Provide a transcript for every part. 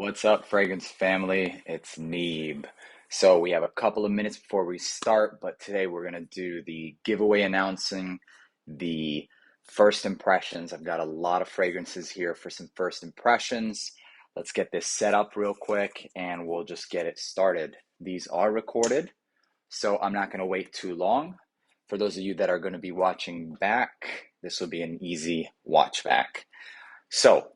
What's up, fragrance family? It's Neeb. So we have a couple of minutes before we start, but today we're going to do the giveaway announcing the first impressions. I've got a lot of fragrances here for some first impressions. Let's get this set up real quick and we'll just get it started. These are recorded, so I'm not going to wait too long. For those of you that are going to be watching back, this will be an easy watch back. So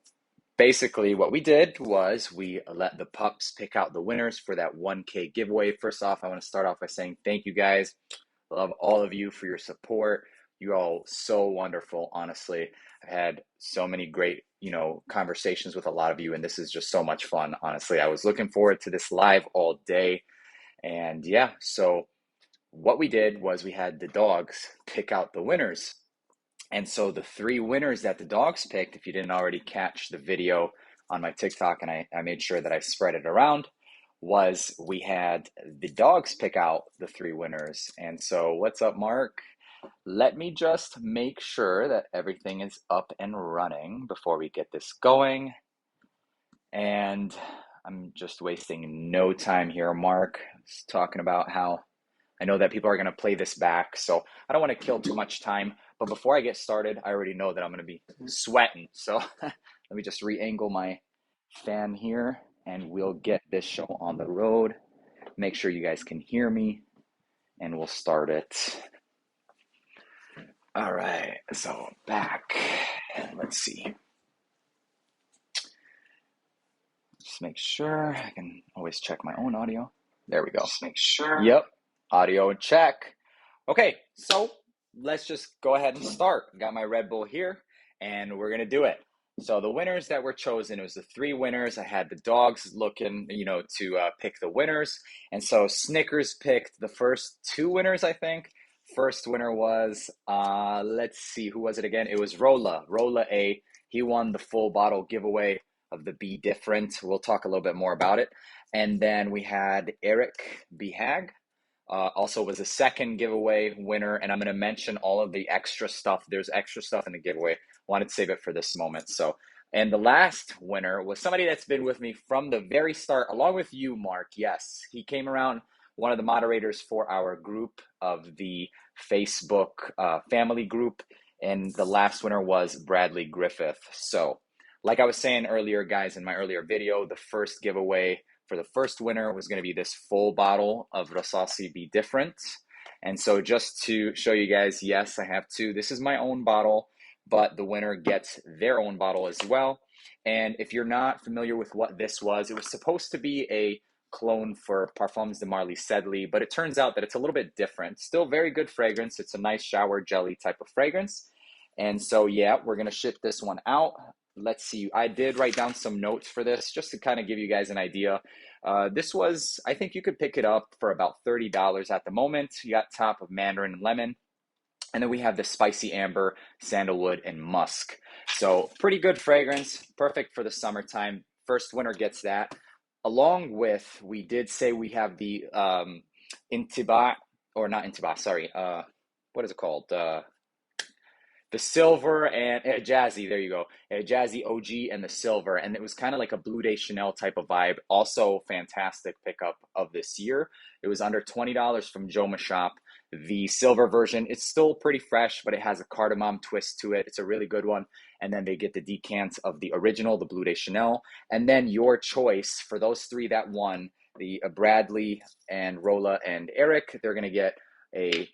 basically, what we did was we let the pups pick out the winners for that 1K giveaway. First off, I want to start off by saying thank you guys. I love all of you for your support. You're all so wonderful, honestly. I've had so many great, conversations with a lot of you, and this is just so much fun, honestly. I was looking forward to this live all day. And yeah, so what we did was we had the dogs pick out the winners. And so the three winners that the dogs picked, if you didn't already catch the video on my TikTok, and I made sure that I spread it around, was we had the dogs pick out the three winners. And so what's up, Mark? Let me just make sure that everything is up and running before we get this going. And I'm just wasting no time here. Mark is talking about how I know that people are going to play this back, so I don't want to kill too much time. But before I get started, I already know that I'm going to be sweating. So let me just re-angle my fan here and we'll get this show on the road. Make sure you guys can hear me and we'll start it. All right, so back and let's see. Just make sure I can always check my own audio. There we go. Just make sure. Yep, audio check. Okay, so let's just go ahead and start. Got my Red Bull here and we're gonna do it. So the winners that were chosen, it was the three winners. I had the dogs looking, to pick the winners. And so Snickers picked the first two winners, I think. First winner was, let's see, who was it again? It was Rolla A. He won the full bottle giveaway of the Be Different. We'll talk a little bit more about it. And then we had Eric Behag. Also was a second giveaway winner, and I'm going to mention all of the extra stuff. There's extra stuff in the giveaway. Wanted to save it for this moment. So, and the last winner was somebody that's been with me from the very start, along with you, Mark. Yes, he came around, one of the moderators for our group of the Facebook family group, and the last winner was Bradley Griffith. So, like I was saying earlier, guys, in my earlier video, the first giveaway for the first winner was going to be this full bottle of Rosassi Be Different. And so just to show you guys, yes, I have two. This is my own bottle, but the winner gets their own bottle as well. And if you're not familiar with what this was, it was supposed to be a clone for Parfums de Marly Sedley, but it turns out that it's a little bit different. Still very good fragrance. It's a nice shower jelly type of fragrance. And so, yeah, we're going to ship this one out. Let's see. I did write down some notes for this just to kind of give you guys an idea. This was, I think you could pick it up for about $30 at the moment. You got top of mandarin and lemon. And then we have the spicy amber, sandalwood, and musk. So pretty good fragrance, perfect for the summertime. First winner gets that. Along with, we did say we have the Intibat, or not Intibat, sorry. What is it called? The silver and Jazzy, there you go. Jazzy OG and the silver. And it was kind of like a Blue Day Chanel type of vibe. Also fantastic pickup of this year. It was under $20 from Joma Shop. The silver version, it's still pretty fresh, but it has a cardamom twist to it. It's a really good one. And then they get the decant of the original, the Blue Day Chanel. And then your choice for those three that won, the Bradley and Rolla and Eric, they're going to get a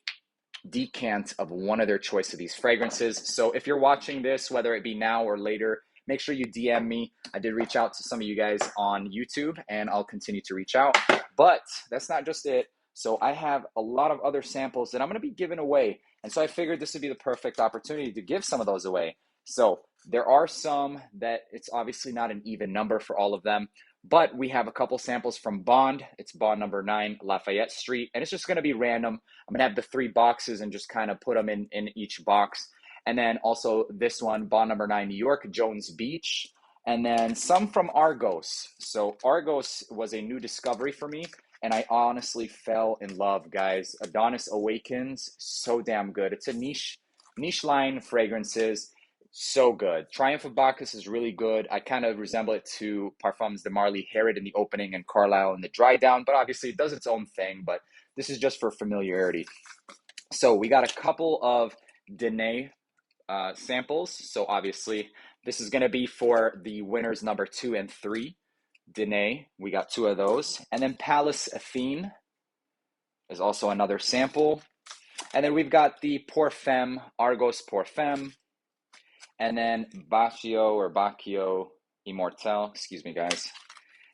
decant of one of their choice of these fragrances. So if you're watching this, whether it be now or later, make sure you DM me. I did reach out to some of you guys on YouTube and I'll continue to reach out, but that's not just it. So I have a lot of other samples that I'm going to be giving away. And so I figured this would be the perfect opportunity to give some of those away. So there are some that it's obviously not an even number for all of them, but we have a couple samples from Bond. It's Bond number 9, Lafayette Street. And it's just going to be random. I'm going to have the 3 boxes and just kind of put them in each box. And then also this one, Bond number 9, New York, Jones Beach. And then some from Argos. So Argos was a new discovery for me. And I honestly fell in love, guys. Adonis Awakens, so damn good. It's a niche line fragrances. So good. Triumph of Bacchus is really good. I kind of resemble it to Parfums de Marly, Herod in the opening and Carlisle in the dry down, but obviously it does its own thing, but this is just for familiarity. So we got a couple of Dene samples. So obviously this is going to be for the winners number 2 and 3. Dene, we got 2 of those. And then Palace Athene is also another sample. And then we've got the Pour Femme, Argos Pour Femme. And then Baccio Immortel, excuse me, guys.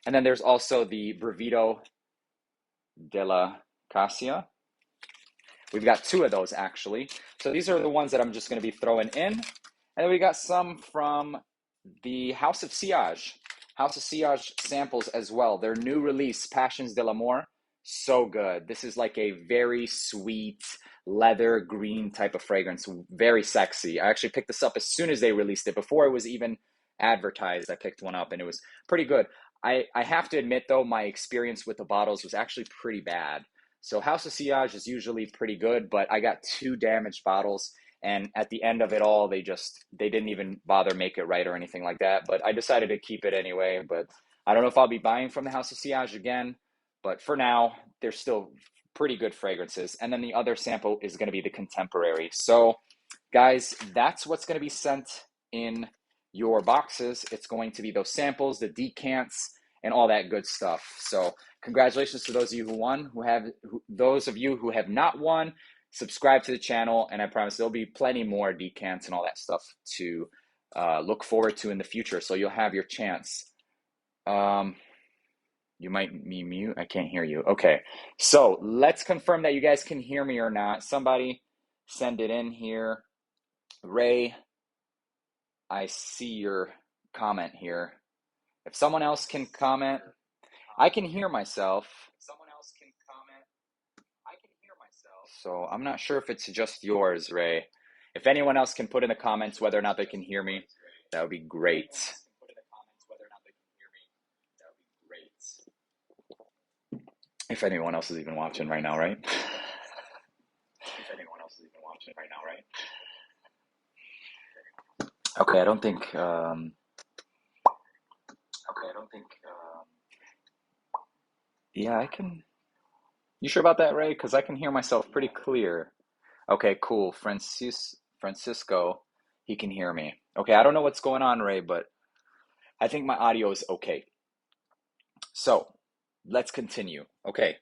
And then there's also the Brevito della Cassia. We've got 2 of those, actually. So these are the ones that I'm just going to be throwing in. And then we got some from the House of Sillage. House of Sillage samples as well. Their new release, Passions de l'Amour. So good. This is like a very sweet leather green type of fragrance. Very sexy. I actually picked this up as soon as they released it. Before it was even advertised, I picked one up and it was pretty good. I have to admit, though, my experience with the bottles was actually pretty bad. So House of Sillage is usually pretty good, but I got 2 damaged bottles. And at the end of it all, they didn't even bother make it right or anything like that. But I decided to keep it anyway. But I don't know if I'll be buying from the House of Sillage again. But for now, they're still pretty good fragrances. And then the other sample is going to be the Contemporary. So, guys, that's what's going to be sent in your boxes. It's going to be those samples, the decants, and all that good stuff. So, congratulations to those of you who won. Those of you who have not won, subscribe to the channel, and I promise there'll be plenty more decants and all that stuff to look forward to in the future. So you'll have your chance. You might be mute. I can't hear you. Okay, so let's confirm that you guys can hear me or not. Somebody send it in here. Ray, I see your comment here. If someone else can comment, I can hear myself. So I'm not sure if it's just yours, Ray. If anyone else can put in the comments whether or not they can hear me, that would be great. If anyone else is even watching right now, right? Okay, I don't think. Yeah, I can. You sure about that, Ray? Because I can hear myself pretty clear. Okay, cool. Francisco, he can hear me. Okay, I don't know what's going on, Ray, but I think my audio is okay. So let's continue. Okay.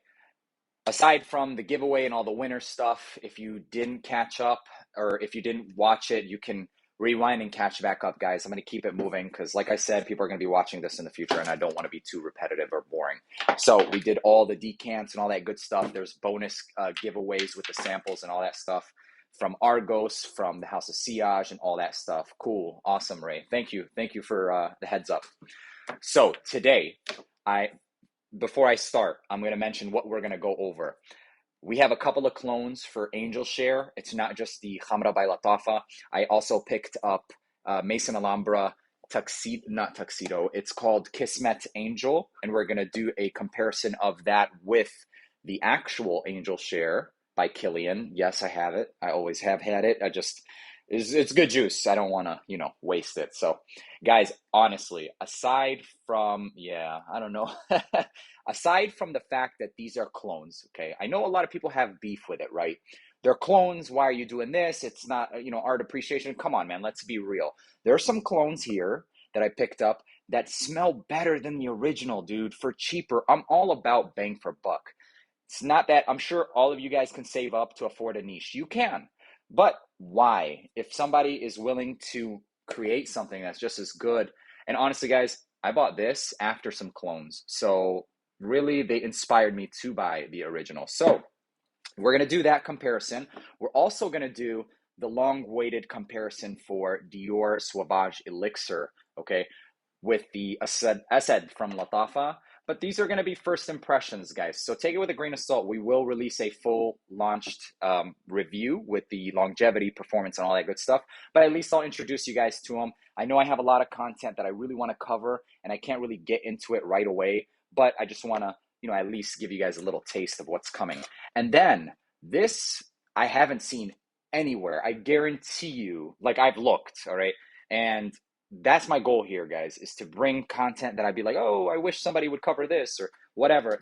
Aside from the giveaway and all the winner stuff, if you didn't catch up or if you didn't watch it, you can rewind and catch back up, guys. I'm going to keep it moving because, like I said, people are going to be watching this in the future and I don't want to be too repetitive or boring. So we did all the decants and all that good stuff. There's bonus giveaways with the samples and all that stuff from Argos, from the House of Sillage and all that stuff. Cool. Awesome, Ray. Thank you. Thank you for the heads up. So today, before I start, I'm going to mention what we're going to go over. We have a couple of clones for Angel Share. It's not just the Khamra by LATTAFA. I also picked up Maison Alhambra not tuxedo. It's called Kismet Angel, and we're going to do a comparison of that with the actual Angel Share by Kilian. Yes, I have it. I always have had it. It's good juice. I don't want to, waste it. So, guys, honestly, aside from aside from the fact that these are clones, okay? I know a lot of people have beef with it, right? They're clones. Why are you doing this? It's not, art appreciation. Come on, man. Let's be real. There are some clones here that I picked up that smell better than the original, dude, for cheaper. I'm all about bang for buck. It's not that I'm sure all of you guys can save up to afford a niche. You can. But why? If somebody is willing to create something that's just as good, and honestly, guys, I bought this after some clones. So really, they inspired me to buy the original. So we're going to do that comparison. We're also going to do the long-awaited comparison for Dior Sauvage Elixir, okay, with the ASAD from LATTAFA. But these are going to be first impressions, guys. So take it with a grain of salt. We will release a full launched review with the longevity, performance, and all that good stuff. But at least I'll introduce you guys to them. I know I have a lot of content that I really want to cover, and I can't really get into it right away. But I just want to, at least give you guys a little taste of what's coming. And then this, I haven't seen anywhere. I guarantee you, like I've looked, all right? And that's my goal here, guys, is to bring content that I'd be like, oh, I wish somebody would cover this or whatever.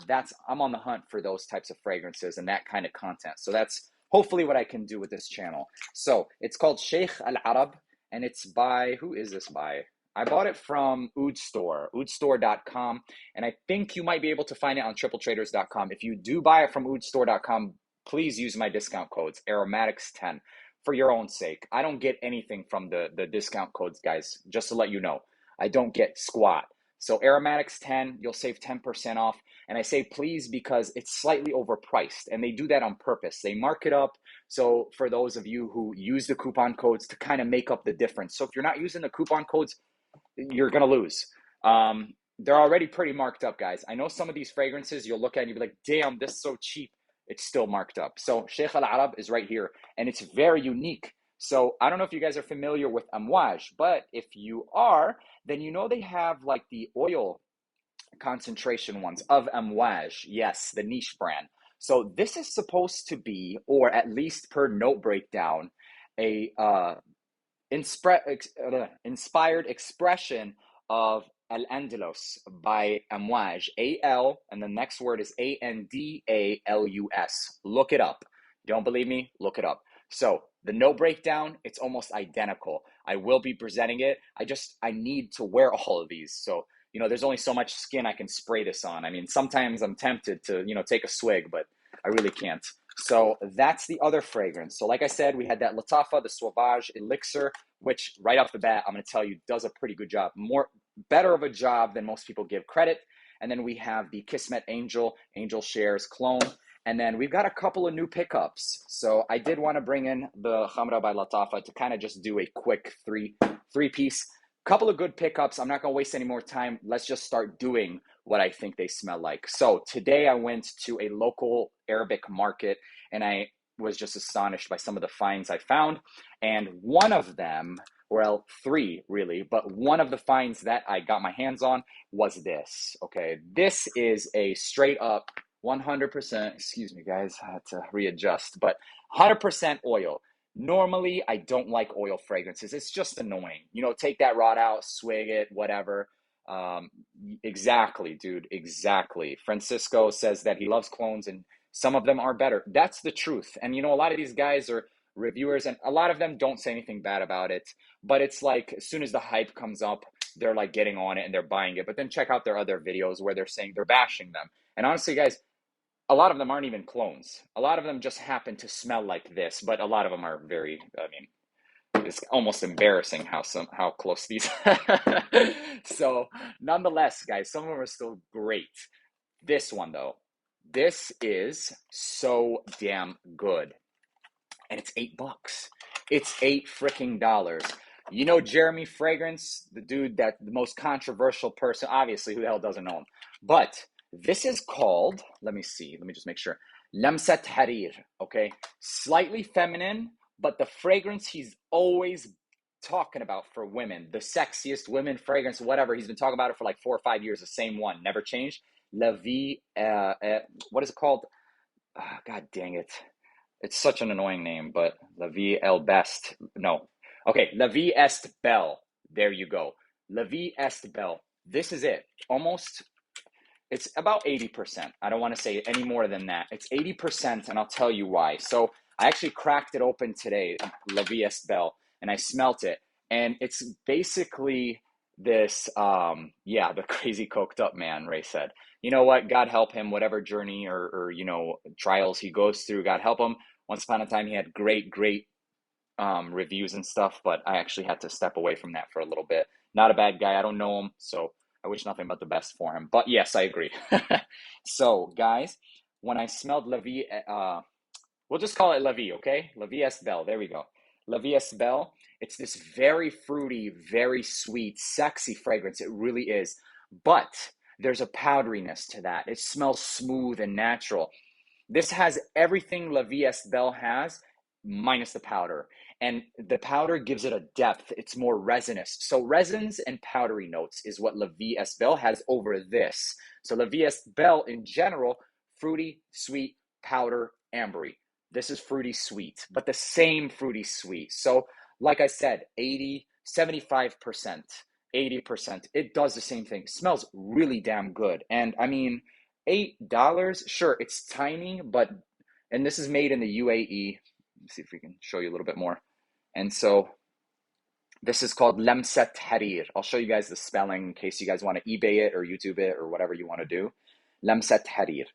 I'm on the hunt for those types of fragrances and that kind of content. So that's hopefully what I can do with this channel. So it's called Sheikh Al Arab, and it's by, who is this by? I bought it from Oud Store, oudstore.com, and I think you might be able to find it on tripletraders.com. If you do buy it from oudstore.com, please use my discount codes, aromatics10, for your own sake. I don't get anything from the discount codes, guys, just to let you know. I don't get squat. So aromatics10, you'll save 10% off. And I say please because it's slightly overpriced, and they do that on purpose. They mark it up. So for those of you who use the coupon codes to kind of make up the difference. So if you're not using the coupon codes, you're going to lose. They're already pretty marked up, guys. I know some of these fragrances you'll look at and you'll be like, damn, this is so cheap. It's still marked up. So Sheikh Al Arab is right here, and it's very unique. So I don't know if you guys are familiar with Amouage, but if you are, then you know they have like the oil concentration ones of Amouage. Yes, the niche brand. So this is supposed to be, or at least per note breakdown, a inspired expression of Al-Andalus by Amouage, A-L, and the next word is A-N-D-A-L-U-S. Look it up. Don't believe me? Look it up. So the note breakdown, it's almost identical. I will be presenting it. I need to wear all of these. So, there's only so much skin I can spray this on. I mean, sometimes I'm tempted to, take a swig, but I really can't. So that's the other fragrance. So like I said, we had that LATTAFA, the SAUVAGE ELIXIR, which right off the bat, I'm going to tell you, does a pretty good job. Better of a job than most people give credit. And then we have the Kismet Angel Shares clone. And then we've got a couple of new pickups. So I did want to bring in the Khamra by LATTAFA to kind of just do a quick three-piece. Couple of good pickups. I'm not going to waste any more time. Let's just start doing what I think they smell like. So today I went to a local Arabic market, and I was just astonished by some of the finds I found. And one of them, well, three really, but one of the finds that I got my hands on was this. Okay, this is a straight up 100%, excuse me guys, I had to readjust, but 100% oil. Normally, I don't like oil fragrances. It's just annoying. Take that rod out, swig it, whatever. Exactly, dude, exactly. Francisco says that he loves clones and some of them are better. That's the truth. And a lot of these guys are reviewers and a lot of them don't say anything bad about it. But it's like as soon as the hype comes up, they're like getting on it and they're buying it. But then check out their other videos where they're saying they're bashing them. And honestly, guys, a lot of them aren't even clones. A lot of them just happen to smell like this, but a lot of them are it's almost embarrassing how close these. So nonetheless, guys, some of them are still great. This one though, this is so damn good. And it's $8. It's $8 freaking dollars. Jeremy Fragrance, the dude the most controversial person, obviously, who the hell doesn't know him? But this is called, let me just make sure, Lemset Teddy, okay? Slightly feminine, but the fragrance he's always talking about for women, the sexiest women fragrance, whatever. He's been talking about it for like 4 or 5 years, the same one, never changed. La Vie, what is it called? God dang it. It's such an annoying name, but La Vie El Best, no. Okay, La Vie Est Belle, there you go. La Vie Est Belle, this is it, it's about 80%. I don't want to say any more than that. It's 80%, and I'll tell you why. So I actually cracked it open today, La Vie Est Belle, and I smelt it. And it's basically this, the crazy coked up man, Ray said. You know what? God help him, whatever journey or trials he goes through, God help him. Once upon a time, he had great reviews and stuff, but I actually had to step away from that for a little bit. Not a bad guy. I don't know him, so I wish nothing but the best for him. But yes, I agree. So, guys, when I smelled La Vie, we'll just call it La Vie, okay? La Vie Est Belle. There we go. La Vie Est Belle. It's this very fruity, very sweet, sexy fragrance. It really is. But there's a powderiness to that. It smells smooth and natural. This has everything La Vie Est Belle has, minus the powder. And the powder gives it a depth. It's more resinous. So resins and powdery notes is what La Vie Est Belle has over this. So La Vie Est Belle in general, fruity, sweet, powder, ambery. This is fruity sweet, but the same fruity sweet. So like I said, 80, 75%, 80%, it does the same thing. It smells really damn good. And I mean, $8, sure, it's tiny, but, and this is made in the UAE. Let's see if we can show you a little bit more. And so this is called Lemset Teddy. I'll show you guys the spelling in case you guys want to eBay it or YouTube it or whatever you want to do. Lemset Teddy.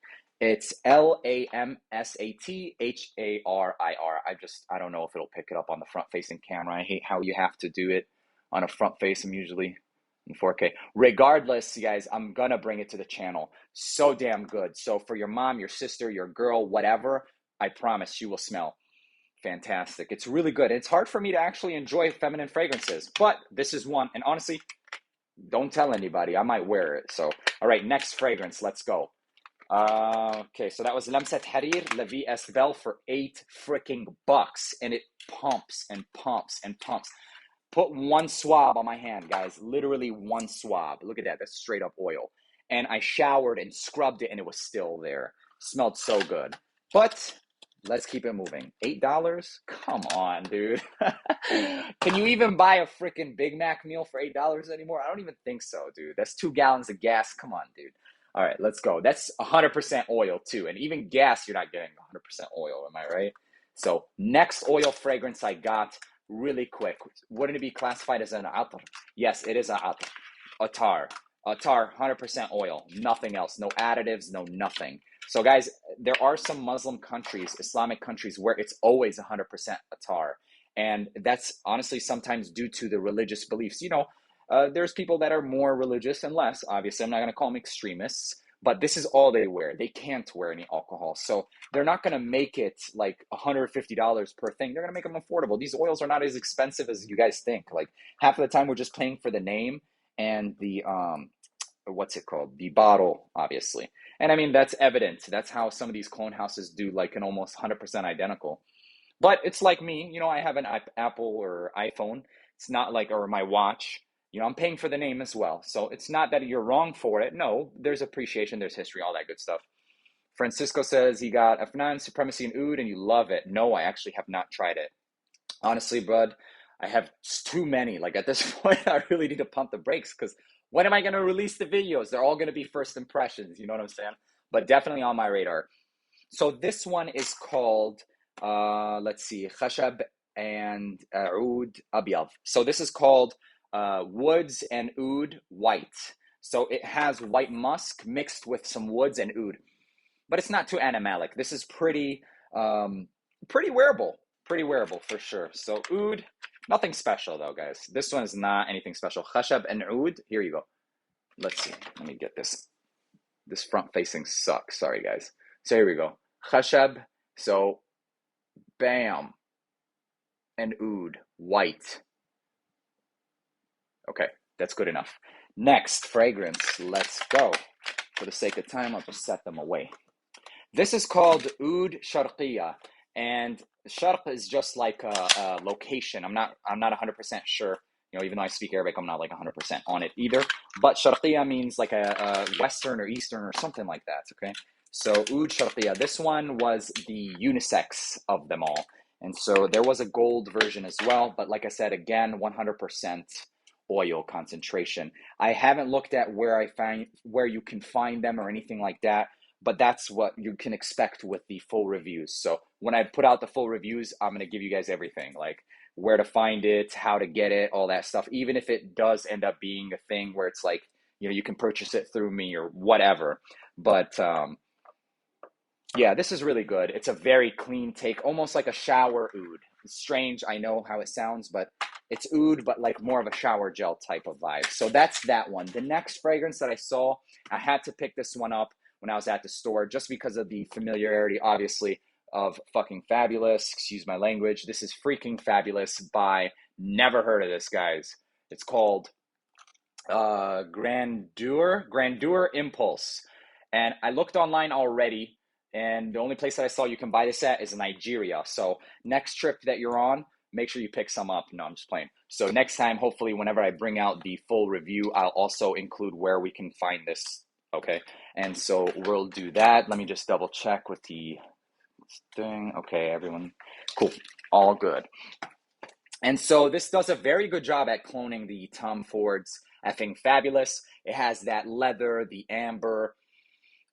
It's Lamsatharir. I don't know if it'll pick it up on the front-facing camera. I hate how you have to do it on a front face. I'm usually in 4K. Regardless, you guys, I'm gonna bring it to the channel. So damn good. So for your mom, your sister, your girl, whatever, I promise she will smell fantastic. It's really good. It's hard for me to actually enjoy feminine fragrances, but this is one. And honestly, don't tell anybody. I might wear it. So, all right, next fragrance. Let's go. Okay, so that was Lemset Teddy La Vie Est Belle for $8 freaking bucks, and it pumps and pumps and pumps. Put one swab on my hand, guys. Literally one swab. Look at that. That's straight up oil. And I showered and scrubbed it, and it was still there. Smelled so good. But let's keep it moving. $8? Come on, dude. Can you even buy a freaking Big Mac meal for $8 anymore? I don't even think so, dude. That's 2 gallons of gas. Come on, dude. All right, let's go. That's 100% oil, too. And even gas, you're not getting 100% oil, am I right? So next oil fragrance I got really quick. Wouldn't it be classified as an attar? Yes, it is an attar. Attar. Attar, 100% oil. Nothing else. No additives, no nothing. So guys, there are some Muslim countries, Islamic countries, where it's always 100% attar. And that's honestly sometimes due to the religious beliefs. You know, there's people that are more religious and less. Obviously, I'm not going to call them extremists, but this is all they wear. They can't wear any alcohol. So they're not going to make it like $150 per thing. They're going to make them affordable. These oils are not as expensive as you guys think. Like half of the time we're just paying for the name and the, what's it called? The bottle, obviously. And I mean, that's evident. That's how some of these clone houses do like an almost 100% identical. But it's like me, you know, I have an Apple or iPhone. It's not like, or my watch, you know, I'm paying for the name as well. So it's not that you're wrong for it. No, there's appreciation, there's history, all that good stuff. Francisco says he got Afnan Supremacy and Oud and you love it. No, I actually have not tried it. Honestly, bud, I have too many. Like at this point, I really need to pump the brakes because when am I going to release the videos? They're all going to be first impressions. You know what I'm saying? But definitely on my radar. So this one is called, let's see, Khashab and Oud Abyad. So this is called Woods and Oud White. So it has white musk mixed with some woods and oud. But it's not too animalic. This is pretty wearable. Pretty wearable for sure. So oud, nothing special though, guys. This one is not anything special. Khashab and oud. Here you go. Let's see. Let me get this. This front facing sucks. Sorry, guys. So here we go. Khashab. So, bam. And oud. White. Okay, that's good enough. Next fragrance. Let's go. For the sake of time, I'll just set them away. This is called Oud Sharqiya. And Sharq is just like a location. I'm not 100% sure. You know, even though I speak Arabic, I'm not like 100% on it either. But Sharqiya means like a Western or Eastern or something like that, okay? So Oud Sharqiya. This one was the unisex of them all. And so there was a gold version as well. But like I said, again, 100% oil concentration. I haven't looked at where you can find them or anything like that. But that's what you can expect with the full reviews. So when I put out the full reviews, I'm going to give you guys everything, like where to find it, how to get it, all that stuff. Even if it does end up being a thing where it's like, you know, you can purchase it through me or whatever. But yeah, this is really good. It's a very clean take, almost like a shower oud. It's strange, I know how it sounds, but it's oud, but like more of a shower gel type of vibe. So that's that one. The next fragrance that I saw, I had to pick this one up when I was at the store, just because of the familiarity, obviously, of fucking Fabulous. Excuse my language. This is freaking Fabulous by, never heard of this, guys. It's called Grandeur Impulse. And I looked online already, and the only place that I saw you can buy this at is Nigeria. So next trip that you're on, make sure you pick some up. No, I'm just playing. So next time, hopefully, whenever I bring out the full review, I'll also include where we can find this. Okay, and so we'll do that. Let me just double check with the thing. Okay, everyone. Cool. All good. And so this does a very good job at cloning the Tom Ford's effing fabulous. It has that leather, the amber.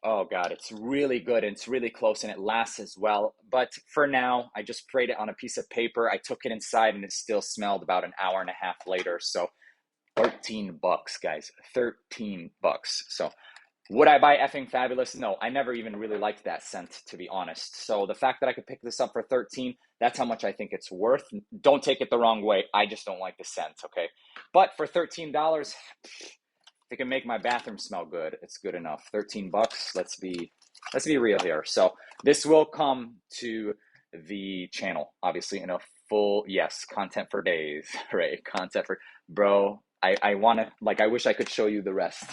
Oh God, it's really good and it's really close and it lasts as well. But for now, I just sprayed it on a piece of paper. I took it inside and it still smelled about an hour and a half later. So 13 bucks, guys, 13 bucks. So would I buy effing fabulous? No, I never even really liked that scent, to be honest. So the fact that I could pick this up for 13, that's how much I think it's worth. Don't take it the wrong way. I just don't like the scent, okay? But for $13, if it can make my bathroom smell good, it's good enough. 13 bucks. Let's be real here. So this will come to the channel, obviously, in a full, yes, content for days, right? Content for, bro, I want to, like, I wish I could show you the rest.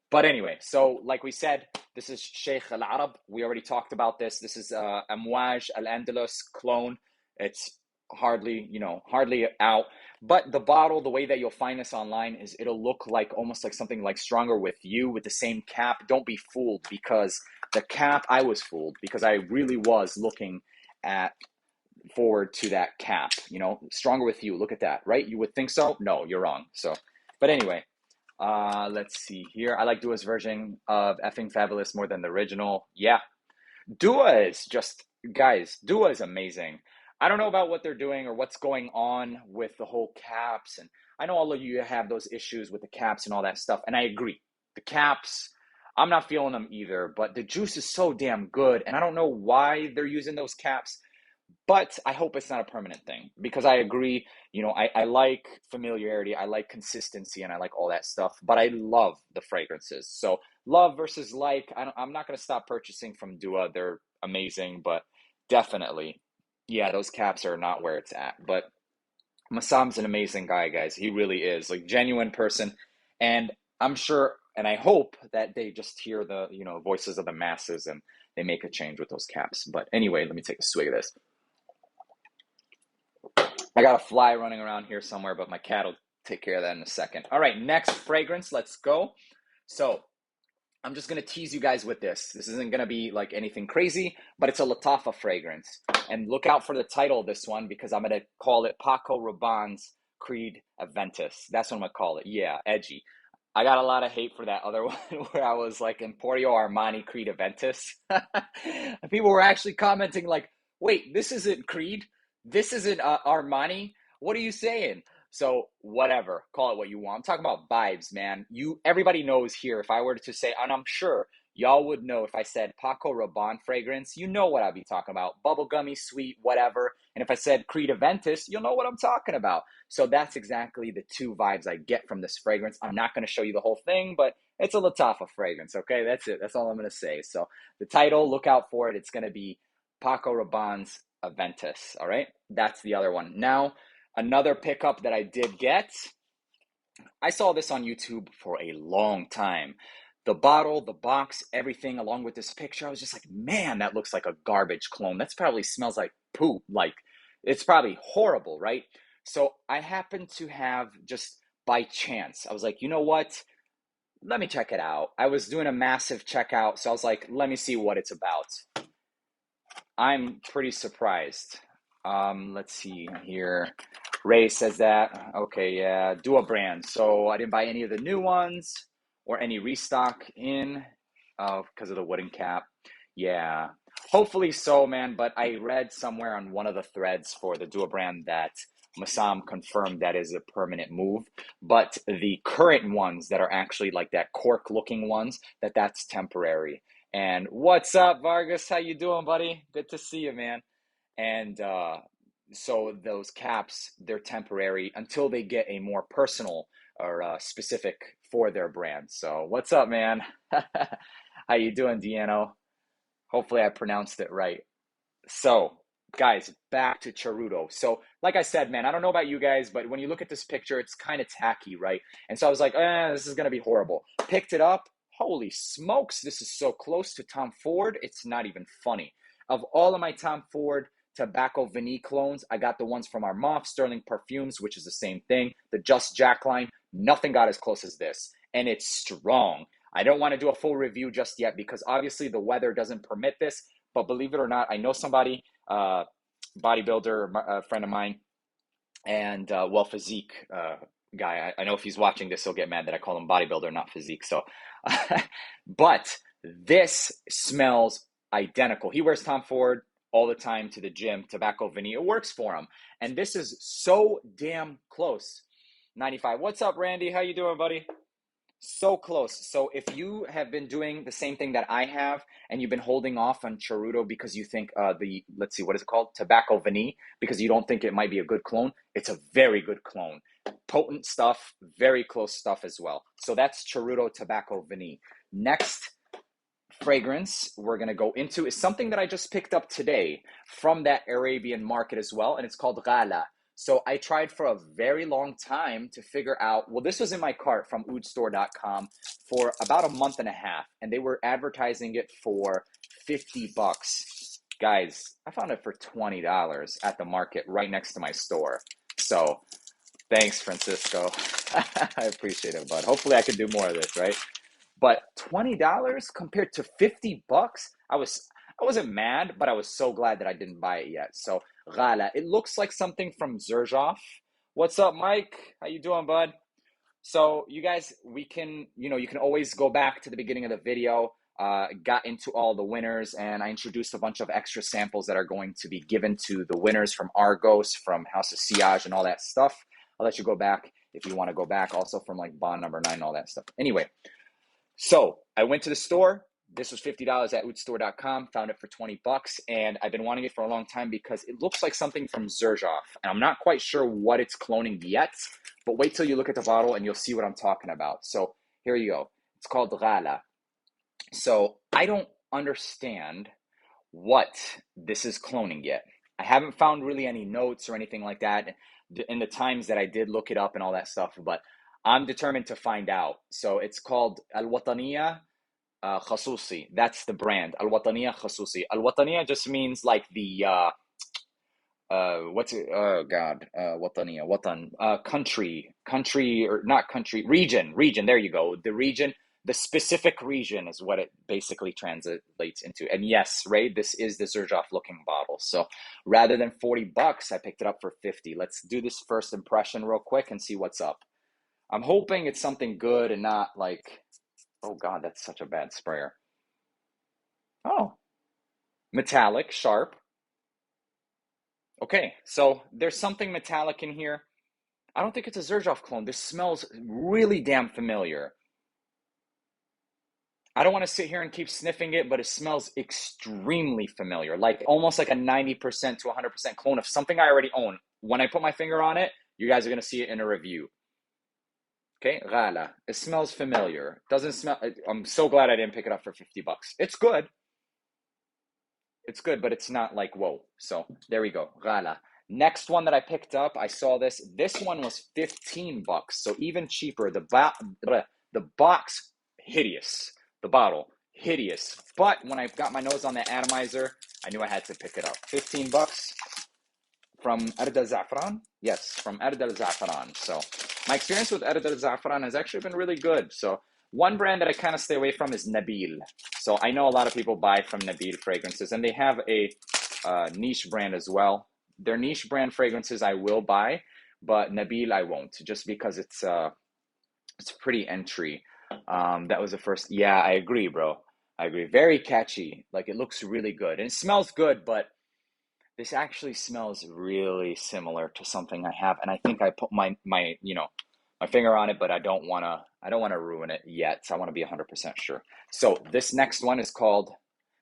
But anyway, so like we said, this is Sheikh Al Arab. We already talked about this. This is Amwaj Al Andalus clone. It's hardly out. But the bottle, the way that you'll find this online is it'll look like almost like something like Stronger With You with the same cap. Don't be fooled, because the cap, I was fooled because I really was looking forward to that cap. Stronger With You. Look at that, right? You would think so? No, you're wrong. So, but anyway. Let's see here. I like Dua's version of effing fabulous more than the original. Yeah, Dua is just, guys, Dua is amazing. I don't know about what they're doing or what's going on with the whole caps, and I know all of you have those issues with the caps and all that stuff, and I agree. The caps, I'm not feeling them either, but the juice is so damn good, and I don't know why they're using those caps. But I hope it's not a permanent thing, because I agree, I like familiarity, I like consistency, and I like all that stuff, but I love the fragrances. So love versus like, I'm not going to stop purchasing from Dua. They're amazing, but definitely, yeah, those caps are not where it's at. But Massam's an amazing guy, guys. He really is, like, genuine person. And I'm sure, and I hope that they just hear the, voices of the masses and they make a change with those caps. But anyway, let me take a swig of this. I got a fly running around here somewhere, but my cat will take care of that in a second. All right, next fragrance. Let's go. So I'm just going to tease you guys with this. This isn't going to be like anything crazy, but it's a LATTAFA fragrance. And look out for the title of this one, because I'm going to call it Paco Rabanne's Creed Aventus. That's what I'm going to call it. Yeah, edgy. I got a lot of hate for that other one where I was like Emporio Armani Creed Aventus. People were actually commenting like, wait, this isn't Creed. This isn't Armani. What are you saying? So whatever, call it what you want. I'm talking about vibes, man. Everybody knows here. If I were to say, and I'm sure y'all would know if I said Paco Rabanne fragrance, you know what I'd be talking about. Bubblegummy, sweet, whatever. And if I said Creed Aventus, you'll know what I'm talking about. So that's exactly the two vibes I get from this fragrance. I'm not going to show you the whole thing, but it's a LATTAFA fragrance, okay? That's it. That's all I'm going to say. So the title, look out for it. It's going to be Paco Rabanne's Aventus, all right? That's the other one. Now, another pickup that I did get, I saw this on YouTube for a long time. The bottle, the box, everything along with this picture, I was just like, man, that looks like a garbage clone. That's probably smells like poop. Like, it's probably horrible, right? So I happened to have, just by chance, I was like, you know what? Let me check it out. I was doing a massive checkout, so I was like, let me see what it's about. I'm pretty surprised. Let's see here. Ray says that. Okay, yeah, Dua brand. So I didn't buy any of the new ones or any restock in because of the wooden cap. Yeah, hopefully so, man. But I read somewhere on one of the threads for the Dua brand that Massam confirmed that is a permanent move. But the current ones that are actually like that cork looking ones, that's temporary. And what's up, Vargas? How you doing, buddy? Good to see you, man. And so those caps, they're temporary until they get a more personal or specific for their brand. So what's up, man? How you doing, Deano? Hopefully I pronounced it right. So guys, back to Charuto. So like I said, man, I don't know about you guys, but when you look at this picture, it's kind of tacky, right? And so I was like, this is going to be horrible. Picked it up. Holy smokes, this is so close to Tom Ford, it's not even funny. Of all of my Tom Ford Tobacco Vanille clones, I got the ones from Armaf Sterling Perfumes, which is the same thing. The Just Jack line, nothing got as close as this. And it's strong. I don't want to do a full review just yet because obviously the weather doesn't permit this, but believe it or not, I know somebody, bodybuilder, a friend of mine, and well, physique guy. I know if he's watching this, he'll get mad that I call him bodybuilder, not physique. So, but this smells identical. He wears Tom Ford all the time to the gym, tobacco VIE. It works for him. And this is so damn close. 95. What's up, Randy? How you doing, buddy? So close. So if you have been doing the same thing that I have, and you've been holding off on Charuto because you think let's see, what is it called? Tobacco VIE, because you don't think it might be a good clone, it's a very good clone. Potent stuff, very close stuff as well. So that's Charuto Tobacco VIE. Next fragrance we're going to go into is something that I just picked up today from that Arabian market as well, and it's called Ghala. So I tried for a very long time to figure out, well, this was in my cart from oudstore.com for about a month and a half, and they were advertising it for $50. Guys, I found it for $20 at the market right next to my store. So thanks, Francisco. I appreciate it, bud. Hopefully I can do more of this, right? But $20 compared to $50, I wasn't mad, but I was so glad that I didn't buy it yet. So Ghala, it looks like something from Xerjoff. What's up, Mike? How you doing, bud? So you guys, we can, you can always go back to the beginning of the video. Got into all the winners, and I introduced a bunch of extra samples that are going to be given to the winners from Argos, from House of Sillage, and all that stuff. I'll let you go back if you want to go back, also from like Bond number 9 and all that stuff. Anyway, so I went to the store. This was $50 at oudstore.com, found it for $20, and I've been wanting it for a long time because it looks like something from Xerjoff, and I'm not quite sure what it's cloning yet, but wait till you look at the bottle and you'll see what I'm talking about. So here you go. It's called Ghala. So I don't understand what this is cloning yet. I haven't found really any notes or anything like that in the times that I did look it up and all that stuff, but I'm determined to find out. So it's called Al-Wataniya Khasusi. That's the brand. Al-Wataniya Khasusi. Al-Wataniya just means like the what's it? Oh God, Wataniya, Watan, country or not country, region. There you go. The region, the specific region is what it basically translates into. And yes, Ray, this is the Xerjoff looking bottle. So rather than $40, I picked it up for 50. Let's do this first impression real quick and see what's up. I'm hoping it's something good and not like, oh God, that's such a bad sprayer. Oh, metallic, sharp. Okay, so there's something metallic in here. I don't think it's a Xerjoff clone. This smells really damn familiar. I don't want to sit here and keep sniffing it, but it smells extremely familiar, like almost like a 90% to 100% clone of something I already own. When I put my finger on it, you guys are going to see it in a review. Okay, Ghala. It smells familiar. Doesn't smell. I'm so glad I didn't pick it up for $50. It's good. It's good, but it's not like, whoa. So there we go, Ghala. Next one that I picked up, I saw this. This one was $15, so even cheaper. The box, hideous. The bottle, hideous. But when I got my nose on that atomizer, I knew I had to pick it up. $15 from Ard Al Za'afran. Yes, from Ard Al Za'afran. So my experience with Ard Al Za'afran has actually been really good. So one brand that I kind of stay away from is Nabil. So I know a lot of people buy from Nabil fragrances, and they have a niche brand as well. Their niche brand fragrances I will buy, but Nabil I won't, just because it's pretty entry. That was the first. Yeah, I agree, bro. I agree. Very catchy. Like, it looks really good and it smells good, but this actually smells really similar to something I have, and I think I put my finger on it, but I don't want to ruin it yet. So I want to be 100% sure. So this next one is called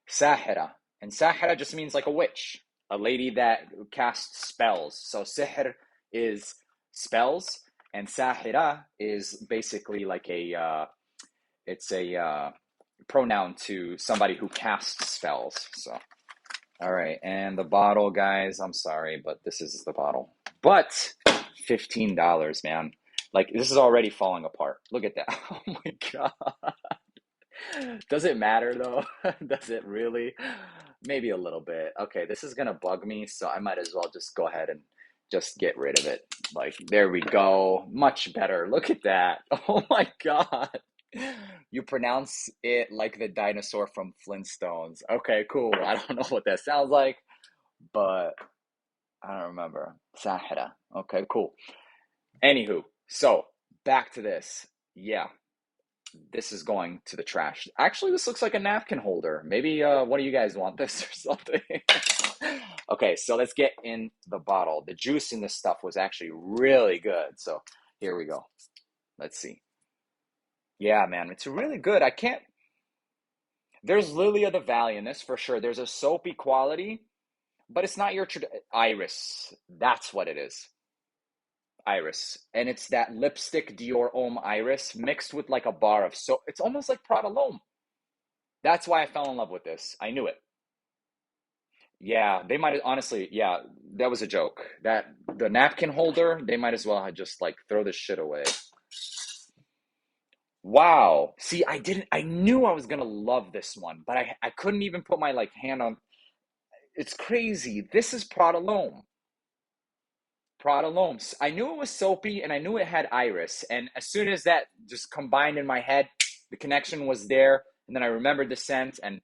Sahera, and Sahera just means like a witch, a lady that casts spells. So sihr is spells, and Sahera is basically like it's a pronoun to somebody who casts spells. So, all right, and the bottle, guys, I'm sorry, but this is the bottle. But $15, man. Like, this is already falling apart. Look at that. Oh my God. Does it matter though? Does it really? Maybe a little bit. Okay, this is gonna bug me, so I might as well just go ahead and just get rid of it. Like, there we go. Much better. Look at that. Oh my God. You pronounce it like the dinosaur from Flintstones. Okay, cool. I don't know what that sounds like, but I don't remember. Sahera. Okay, cool. Anywho, so back to this. Yeah, this is going to the trash. Actually, this looks like a napkin holder. Maybe one of you guys want this or something. Okay, so let's get in the bottle. The juice in this stuff was actually really good. So here we go. Let's see. Yeah, man, it's really good. I can't. There's Lily of the Valley in this for sure. There's a soapy quality, but it's not your iris. That's what it is. Iris. And it's that lipstick Dior Homme iris mixed with like a bar of soap. It's almost like Prada L'Homme. That's why I fell in love with this. I knew it. Yeah, they might honestly, yeah, that was a joke. That the napkin holder, they might as well have just like throw this shit away. Wow. See, I knew I was gonna love this one, but I couldn't even put my like hand on. It's crazy. This is Prada L'Homme. Prada L'Homme. I knew it was soapy and I knew it had iris. And as soon as that just combined in my head, the connection was there. And then I remembered the scent and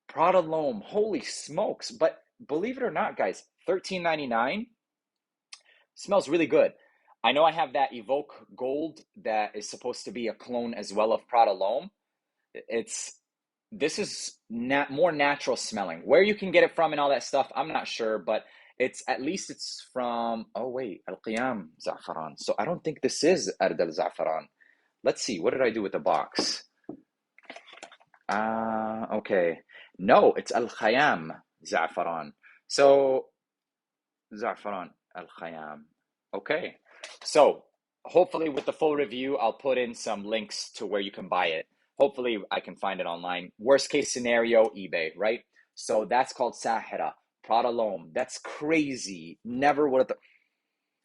Prada L'Homme. Holy smokes. But believe it or not, guys, $13.99 smells really good. I know I have that Evoke Gold that is supposed to be a clone as well of Prada L'Homme. It's this is more natural smelling. Where you can get it from and all that stuff, I'm not sure, but it's at least it's from, oh wait, Al Qiyam Za'faran. So I don't think this is Ard al Za'faran. Let's see, what did I do with the box? Okay. No, it's Al Khayam Za'faran. So Za'faran Al Khayam. Okay. So hopefully with the full review, I'll put in some links to where you can buy it. Hopefully I can find it online. Worst case scenario, eBay, right? So that's called Sahera, Prada L'Homme. That's crazy. Never would have,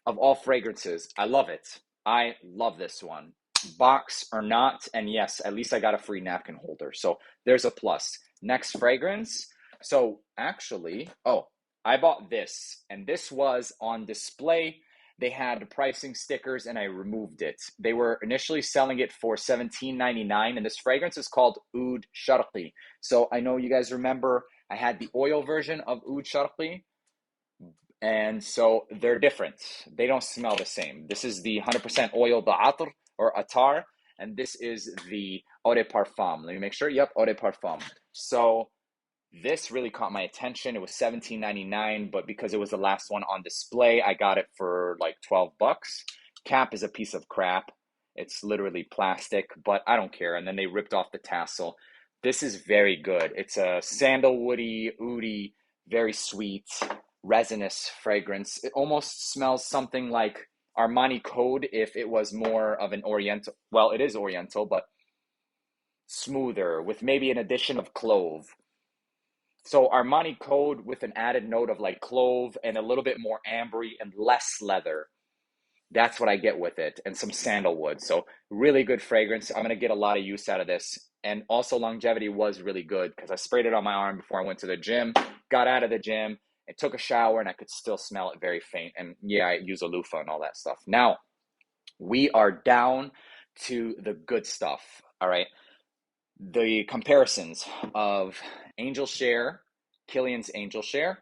of all fragrances, I love it. I love this one. Box or not, and yes, at least I got a free napkin holder. So there's a plus. Next fragrance. So actually, oh, I bought this, and this was on display. They had pricing stickers, and I removed it. They were initially selling it for $17.99, and this fragrance is called Oud Sharqi. So I know you guys remember I had the oil version of Oud Sharqi, and so they're different. They don't smell the same. This is the 100% oil, the Atr or Attar, and this is the Eau de Parfum. Let me make sure. Yep, Eau de Parfum. So this really caught my attention. It was $17.99, but because it was the last one on display, I got it for like $12. Cap is a piece of crap. It's literally plastic, but I don't care. And then they ripped off the tassel. This is very good. It's a sandalwoody, oody, very sweet, resinous fragrance. It almost smells something like Armani Code if it was more of an Oriental. Well, it is Oriental, but smoother with maybe an addition of clove. So Armani Code with an added note of like clove and a little bit more ambery and less leather. That's what I get with it, and some sandalwood. So really good fragrance. I'm gonna get a lot of use out of this. And also longevity was really good because I sprayed it on my arm before I went to the gym, got out of the gym, and took a shower, and I could still smell it very faint. And yeah, I use a loofah and all that stuff. Now, we are down to the good stuff, all right? The comparisons of Angel Share, Kilian's Angel Share,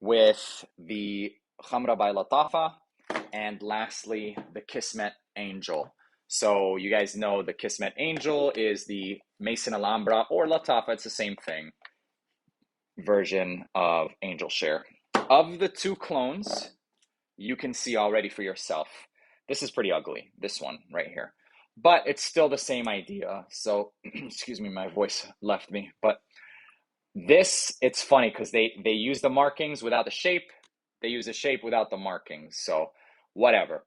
with the Khamra by LATTAFA, and lastly, the Kismet Angel. So you guys know the Kismet Angel is the Maison Alhambra or LATTAFA, it's the same thing, version of Angel Share. Of the two clones, you can see already for yourself. This is pretty ugly, this one right here. But it's still the same idea. So, excuse me, my voice left me. But this, it's funny because they use the markings without the shape. They use the shape without the markings. So, whatever.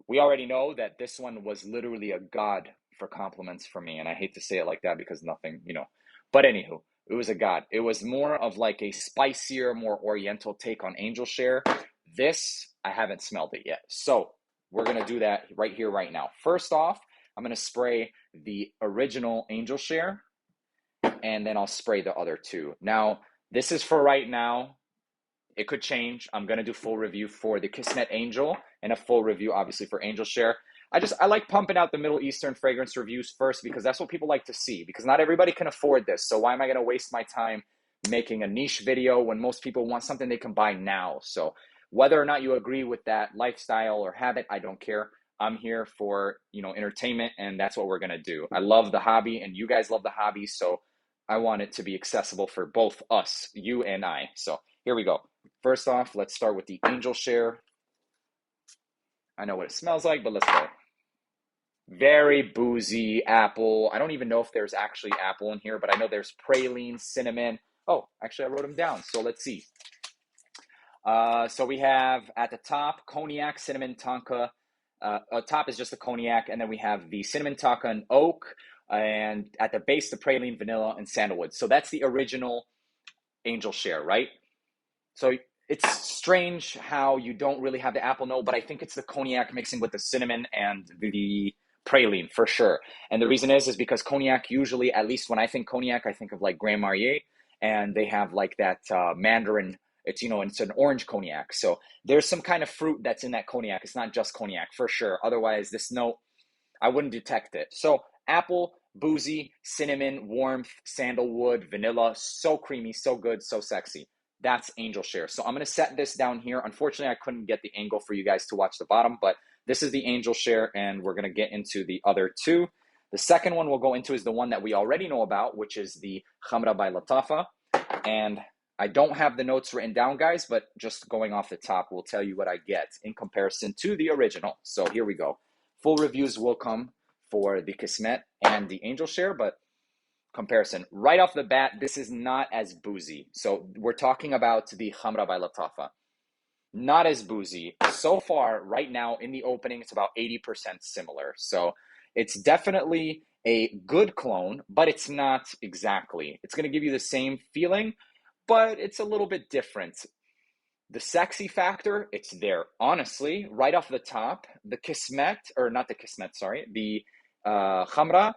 We already know that this one was literally a god for compliments for me. And I hate to say it like that because nothing, you know. But anywho, it was a god. It was more of like a spicier, more oriental take on Angel Share. This, I haven't smelled it yet. So, we're going to do that right here, right now. First off, I'm going to spray the original Angel Share, and then I'll spray the other two. Now, this is for right now. It could change. I'm going to do full review for the Kismet Angel and a full review, obviously, for Angel Share. I like pumping out the Middle Eastern fragrance reviews first because that's what people like to see, because not everybody can afford this. So why am I going to waste my time making a niche video when most people want something they can buy now? So whether or not you agree with that lifestyle or habit, I don't care. I'm here for, entertainment, and that's what we're going to do. I love the hobby and you guys love the hobby. So I want it to be accessible for both us, you and I. So here we go. First off, let's start with the Angel Share. I know what it smells like, but let's go. Very boozy apple. I don't even know if there's actually apple in here, but I know there's praline, cinnamon. Oh, actually, I wrote them down. So let's see. So we have at the top, cognac, cinnamon, tonka. Top is just the cognac, and then we have the cinnamon, tonka, and oak. And at the base, the praline, vanilla, and sandalwood. So that's the original Angel Share, right? So it's strange how you don't really have the apple note, but I think it's the cognac mixing with the cinnamon and the praline for sure. And the reason is because cognac usually, at least when I think cognac, I think of like Grand Marnier, and they have like that mandarin. It's, it's an orange cognac. So there's some kind of fruit that's in that cognac. It's not just cognac for sure. Otherwise, this note, I wouldn't detect it. So apple, boozy, cinnamon, warmth, sandalwood, vanilla, so creamy, so good, so sexy. That's Angel Share. So I'm going to set this down here. Unfortunately, I couldn't get the angle for you guys to watch the bottom, but this is the Angel Share, and we're going to get into the other two. The second one we'll go into is the one that we already know about, which is the Khamra by LATTAFA. And I don't have the notes written down, guys, but just going off the top will tell you what I get in comparison to the original. So here we go. Full reviews will come for the Kismet and the Angel Share, but comparison. Right off the bat, this is not as boozy. So we're talking about the Khamra by LATTAFA. Not as boozy. So far, right now, in the opening, it's about 80% similar. So it's definitely a good clone, but it's not exactly. It's going to give you the same feeling, but it's a little bit different. The sexy factor, it's there. Honestly, right off the top, the Kismet, or not the Kismet, sorry, the Khamra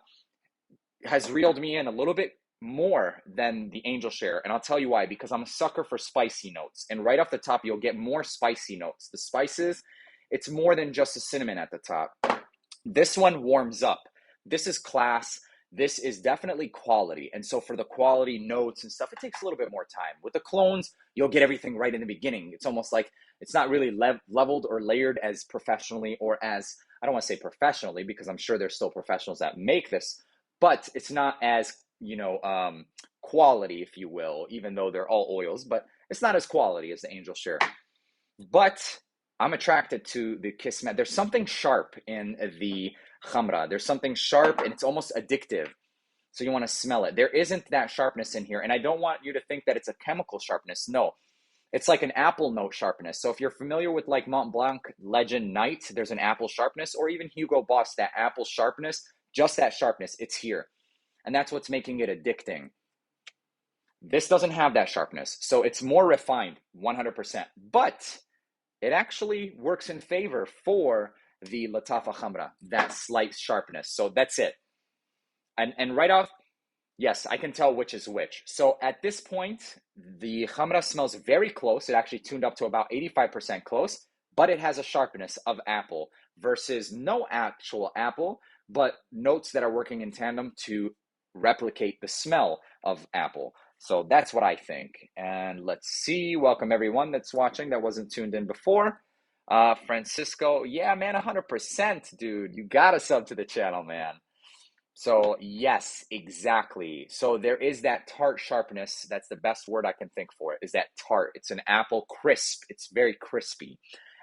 has reeled me in a little bit more than the Angel Share. And I'll tell you why, because I'm a sucker for spicy notes. And right off the top, you'll get more spicy notes. The spices, it's more than just the cinnamon at the top. This one warms up. This is class. This is definitely quality. And so for the quality notes and stuff, it takes a little bit more time. With the clones, you'll get everything right in the beginning. It's almost like it's not really leveled or layered as professionally, or as, I don't want to say professionally, because I'm sure there's still professionals that make this, but it's not as, quality, if you will, even though they're all oils, but it's not as quality as the Angel Share. But I'm attracted to the Kismet. There's something sharp in the Khamra. There's something sharp, and it's almost addictive. So you want to smell it. There isn't that sharpness in here. And I don't want you to think that it's a chemical sharpness. No, it's like an apple note sharpness. So if you're familiar with like Mont Blanc Legend Night, there's an apple sharpness, or even Hugo Boss, that apple sharpness, just that sharpness, it's here. And that's what's making it addicting. This doesn't have that sharpness. So it's more refined, 100%. But it actually works in favor for the LATTAFA Khamra, that slight sharpness. So that's it. And right off, yes, I can tell which is which. So at this point, the Khamra smells very close. It actually tuned up to about 85% close, but it has a sharpness of apple versus no actual apple, but notes that are working in tandem to replicate the smell of apple. So that's what I think. And let's see. Welcome everyone that's watching that wasn't tuned in before. Francisco, yeah, man, 100%, dude. You gotta sub to the channel, man. So yes, exactly. So there is that tart sharpness. That's the best word I can think for it, is that tart. It's an apple crisp. It's very crispy.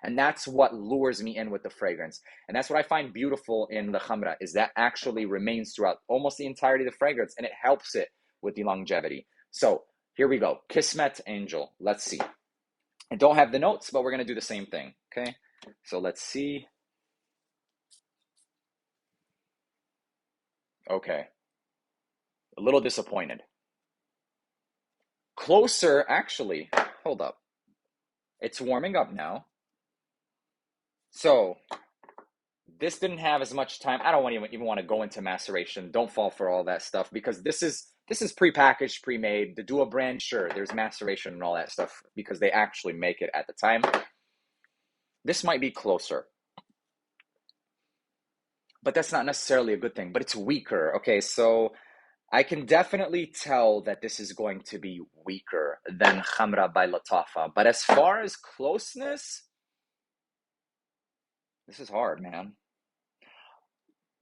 And that's what lures me in with the fragrance. And that's what I find beautiful in the Khamra, is that actually remains throughout almost the entirety of the fragrance, and it helps it with the longevity. So here we go. Kismet Angel. Let's see. I don't have the notes, but we're going to do the same thing. Okay. So let's see. Okay. A little disappointed. Closer, actually. Hold up. It's warming up now. So this didn't have as much time. I don't even want to go into maceration. Don't fall for all that stuff, because this is prepackaged, pre-made. The Duo brand, sure, there's maceration and all that stuff because they actually make it at the time. This might be closer. but that's not necessarily a good thing, but it's weaker. Okay, so I can definitely tell that this is going to be weaker than Khamra by LATTAFA. But as far as closeness, this is hard, man.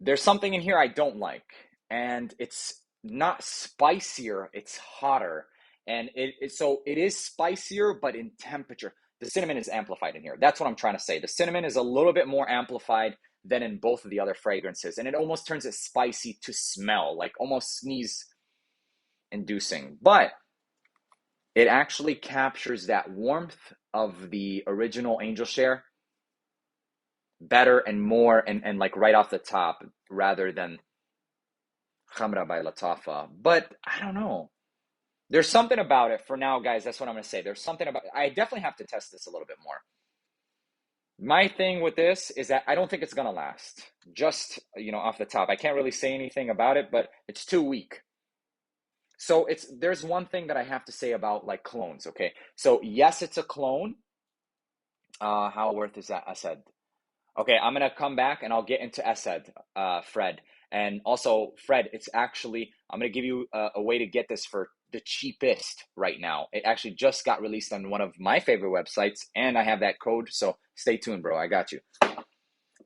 There's something in here I don't like, and it's not spicier, it's hotter. And so it is spicier, but in temperature. The cinnamon is amplified in here. That's what I'm trying to say. The cinnamon is a little bit more amplified than in both of the other fragrances, and it almost turns it spicy to smell, like almost sneeze inducing. But it actually captures that warmth of the original Angel Share better and more, and like right off the top, rather than Khamra by LATTAFA. But I don't know. There's something about it for now, guys. That's what I'm going to say. There's something about it. I definitely have to test this a little bit more. My thing with this is that I don't think it's going to last. Just, off the top. I can't really say anything about it, but it's too weak. So there's one thing that I have to say about like clones, okay? So yes, it's a clone. How worth is that, ASAD? Okay, I'm going to come back and I'll get into ASAD, Fred. And also, Fred, it's actually, I'm going to give you a way to get this for the cheapest right now. It actually just got released on one of my favorite websites, and I have that code, so stay tuned, bro. I got you.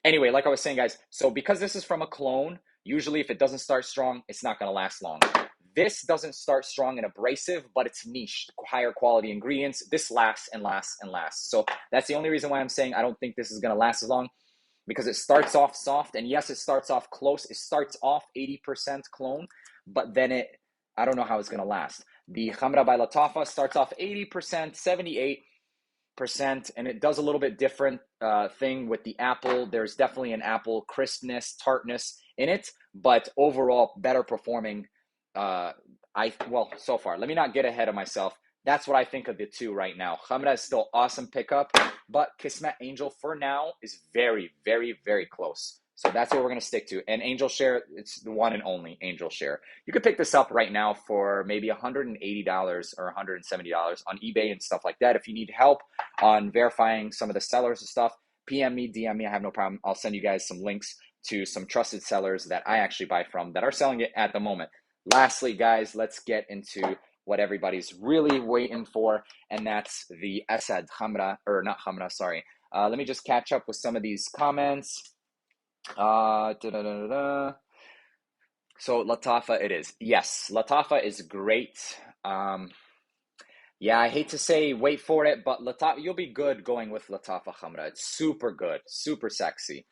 Anyway, like I was saying, guys, so because this is from a clone, usually if it doesn't start strong, it's not going to last long. This doesn't start strong and abrasive, but it's niche, higher quality ingredients. This lasts and lasts and lasts. So that's the only reason why I'm saying I don't think this is going to last as long, because it starts off soft, and yes, it starts off close. It starts off 80% clone, but then I don't know how it's going to last. The Khamra by LATTAFA starts off 80%, 78%, and it does a little bit different thing with the apple. There's definitely an apple crispness, tartness in it, but overall better performing. So far, let me not get ahead of myself. That's what I think of the two right now. Khamra is still awesome pickup, but Kismet Angel for now is very, very, very close. So that's what we're going to stick to. And Angel Share, it's the one and only Angel Share. You could pick this up right now for maybe $180 or $170 on eBay and stuff like that. If you need help on verifying some of the sellers and stuff, PM me, DM me. I have no problem. I'll send you guys some links to some trusted sellers that I actually buy from that are selling it at the moment. Lastly, guys, let's get into what everybody's really waiting for, and that's the ASAD Khamra, or not Khamra, sorry. Let me just catch up with some of these comments. So LATTAFA it is. Yes, LATTAFA is great. Yeah, I hate to say wait for it, but LATTAFA, you'll be good going with LATTAFA Khamra. It's super good, super sexy.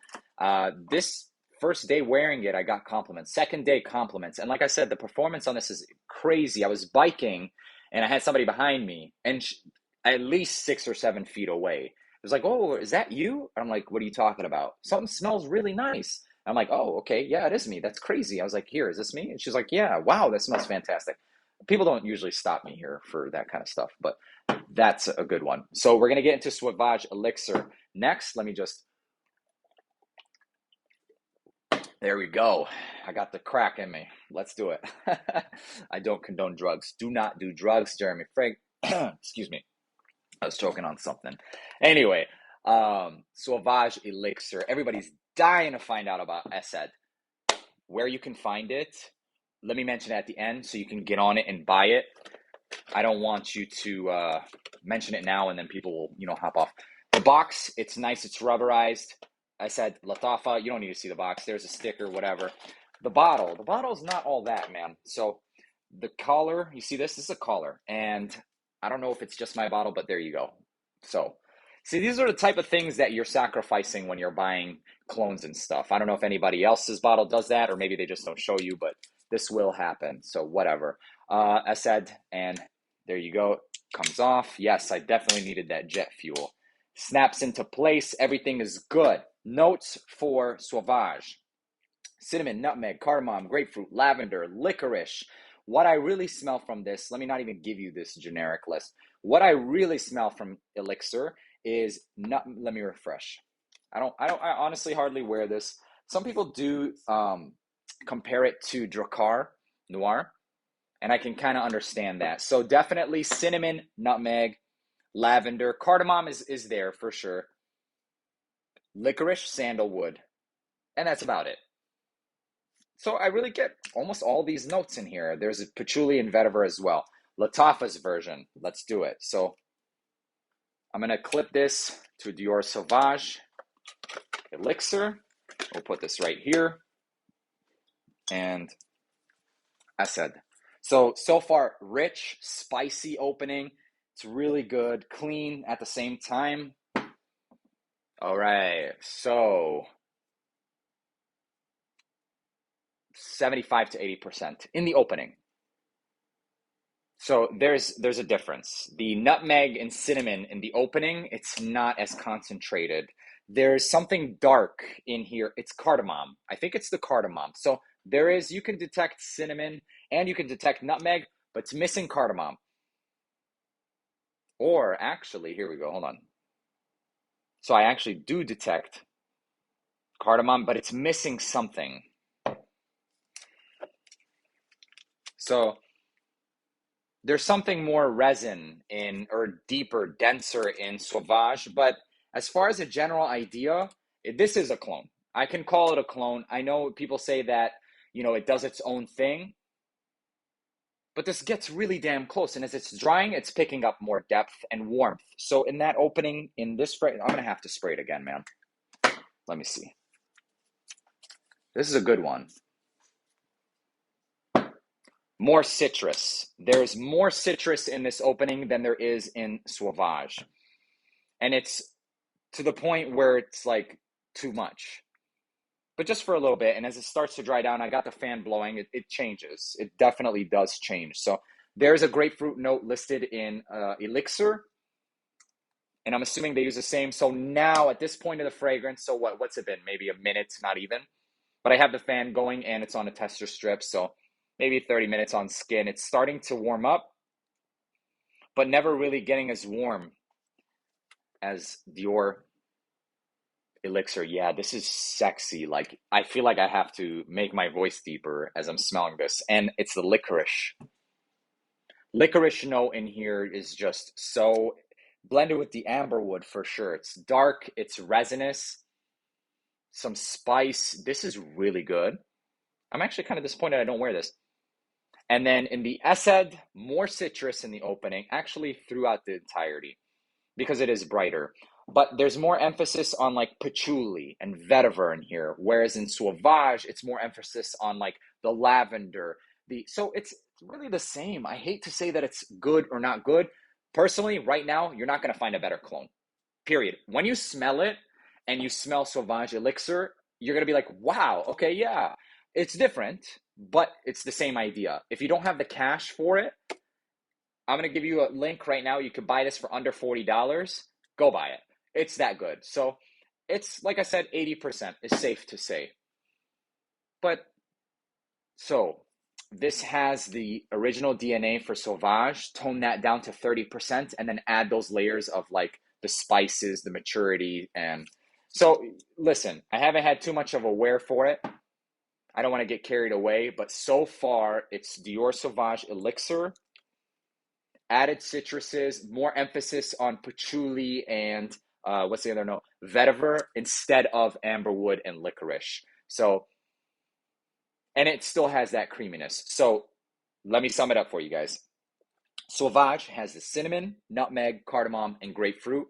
This first day wearing it, I got compliments. Second day, compliments. And like I said, the performance on this is crazy. I was biking and I had somebody behind me, and at least 6 or 7 feet away. It was like, oh, is that you? I'm like, what are you talking about? Something smells really nice. I'm like, oh, okay, yeah, it is me. That's crazy. I was like, here, is this me? And she's like, yeah, wow, that smells fantastic. People don't usually stop me here for that kind of stuff, but that's a good one. So we're going to get into SAUVAGE Elixir next. Let me just... There we go. I got the crack in me. Let's do it. I don't condone drugs. Do not do drugs, Jeremy Frank. Excuse me. I was choking on something. Anyway, SAUVAGE Elixir. Everybody's dying to find out about ASAD. Where you can find it, let me mention it at the end so you can get on it and buy it. I don't want you to mention it now and then people will, hop off. The box, it's nice. It's rubberized. I said LATTAFA, you don't need to see the box. There's a sticker, whatever. The bottle's not all that, man. So the collar, you see this? This is a collar. And I don't know if it's just my bottle, but there you go. So, see, these are the type of things that you're sacrificing when you're buying clones and stuff. I don't know if anybody else's bottle does that, or maybe they just don't show you, but this will happen. So whatever. ASAD, and there you go. Comes off. Yes, I definitely needed that jet fuel. Snaps into place. Everything is good. Notes for SAUVAGE: cinnamon, nutmeg, cardamom, grapefruit, lavender, licorice. What I really smell from this, let me not even give you this generic list. What I really smell from Elixir is let me refresh. I honestly hardly wear this. Some people do compare it to Drakkar Noir, and I can kind of understand that. So definitely cinnamon, nutmeg, lavender, cardamom is there for sure. Licorice, sandalwood, and that's about it. So I really get almost all these notes in here. There's a patchouli and vetiver as well. LATTAFA's version. Let's do it. So I'm going to clip this to Dior Sauvage Elixir. We'll put this right here. And ASAD. So far, rich, spicy opening. It's really good, clean at the same time. All right, so 75 to 80% in the opening. So there's a difference. The nutmeg and cinnamon in the opening, it's not as concentrated. There's something dark in here. It's cardamom. I think it's the cardamom. So you can detect cinnamon and you can detect nutmeg, but it's missing cardamom. Or actually, here we go, hold on. So I actually do detect cardamom, but it's missing something. So there's something more resin or deeper, denser in Sauvage, but as far as a general idea, this is a clone. I can call it a clone. I know people say that, it does its own thing, but this gets really damn close. And as it's drying, it's picking up more depth and warmth. So in that opening, in this spray, I'm going to have to spray it again, man. Let me see. This is a good one. More citrus. There's more citrus in this opening than there is in Sauvage. And it's to the point where it's like too much. But just for a little bit, and as it starts to dry down, I got the fan blowing, it changes. It definitely does change. So there's a grapefruit note listed in Elixir, and I'm assuming they use the same. So now at this point of the fragrance, so what's it been? Maybe a minute, not even. But I have the fan going, and it's on a tester strip, so maybe 30 minutes on skin. It's starting to warm up, but never really getting as warm as Dior Elixir. Yeah, this is sexy. Like, I feel like I have to make my voice deeper as I'm smelling this. And it's the licorice. Licorice note in here is just so blended with the amberwood for sure. It's dark, it's resinous, some spice. This is really good. I'm actually kind of disappointed I don't wear this. And then in the ASAD, more citrus in the opening, actually throughout the entirety, because it is brighter. But there's more emphasis on like patchouli and vetiver in here, whereas in Sauvage, it's more emphasis on like the lavender. So it's really the same. I hate to say that it's good or not good. Personally, right now, you're not going to find a better clone, period. When you smell it and you smell Sauvage Elixir, you're going to be like, wow, okay, yeah, it's different, but it's the same idea. If you don't have the cash for it, I'm going to give you a link right now. You could buy this for under $40. Go buy it. It's that good. So it's, like I said, 80% is safe to say. But so this has the original DNA for Sauvage, tone that down to 30%, and then add those layers of like the spices, the maturity. And so listen, I haven't had too much of a wear for it. I don't want to get carried away, but so far it's Dior Sauvage Elixir. Added citruses, more emphasis on patchouli and what's the other note? Vetiver instead of amberwood and licorice. So, and it still has that creaminess. So let me sum it up for you guys. Sauvage has the cinnamon, nutmeg, cardamom, and grapefruit.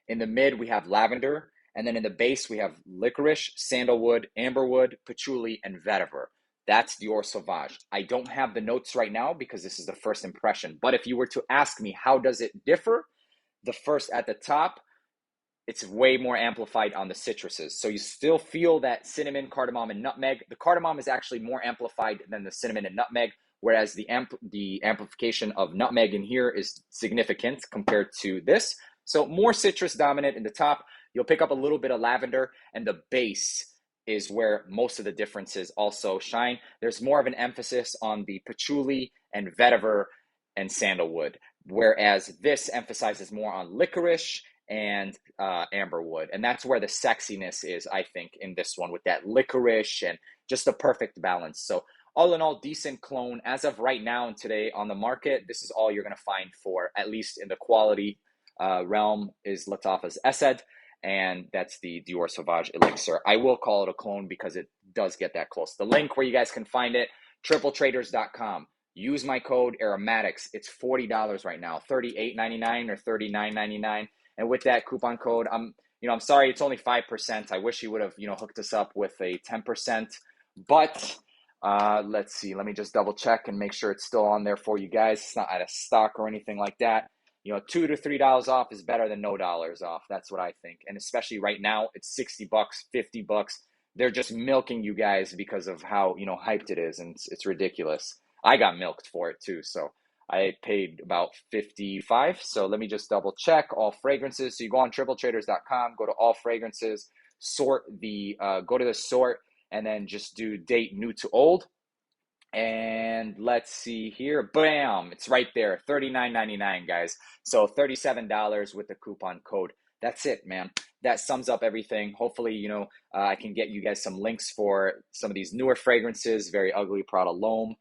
In the mid, we have lavender. And then in the base, we have licorice, sandalwood, amberwood, patchouli, and vetiver. That's Dior Sauvage. I don't have the notes right now because this is the first impression. But if you were to ask me, how does it differ? The first at the top, it's way more amplified on the citruses. So you still feel that cinnamon, cardamom, and nutmeg. The cardamom is actually more amplified than the cinnamon and nutmeg, whereas the amplification of nutmeg in here is significant compared to this. So more citrus dominant in the top. You'll pick up a little bit of lavender, and the base is where most of the differences also shine. There's more of an emphasis on the patchouli and vetiver and sandalwood, whereas this emphasizes more on licorice and amberwood. And that's where the sexiness is, I think, in this one, with that licorice and just the perfect balance. So all in all, decent clone. As of right now and today on the market, this is all you're going to find for, at least in the quality realm, is LATTAFA's ASAD. and that's the Dior Sauvage Elixir. I will call it a clone because it does get that close. The link where you guys can find it, tripletraders.com. Use my code aromatics. It's $40 right now, $38.99 or $39.99. And with that coupon code, I'm sorry, it's only 5%. I wish you would have, hooked us up with a 10%, but let's see. Let me just double check and make sure it's still on there for you guys. It's not out of stock or anything like that. $2 to $3 off is better than no dollars off. That's what I think. And especially right now, it's $60, $50. They're just milking you guys because of how, hyped it is. And it's ridiculous. I got milked for it too. So I paid about $55. So let me just double check all fragrances. So you go on tripletraders.com, go to all fragrances, go to the sort, and then just do date new to old. And let's see here. Bam! It's right there. $39.99, guys. So $37 with the coupon code. That's it, man. That sums up everything. Hopefully, I can get you guys some links for some of these newer fragrances, Very Ugly, Prada L'Homme,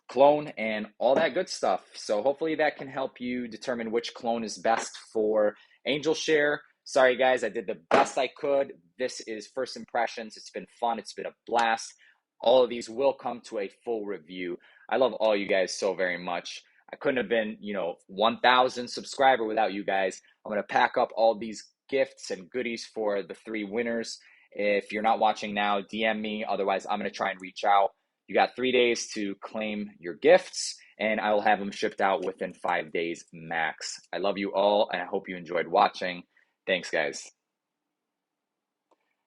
clone, and all that good stuff. So hopefully that can help you determine which clone is best for Angel Share. Sorry, guys. I did the best I could. This is first impressions. It's been fun. It's been a blast. All of these will come to a full review. I love all you guys so very much. I couldn't have been, 1,000 subscriber without you guys. I'm going to pack up all these gifts and goodies for the 3 winners. If you're not watching now, DM me. Otherwise, I'm going to try and reach out. You got 3 days to claim your gifts, and I will have them shipped out within 5 days max. I love you all, and I hope you enjoyed watching. Thanks, guys.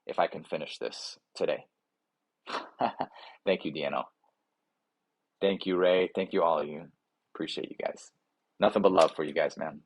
If I can finish this today. Thank you, Diano. Thank you, Ray. Thank you, all of you. Appreciate you guys. Nothing but love for you guys, man.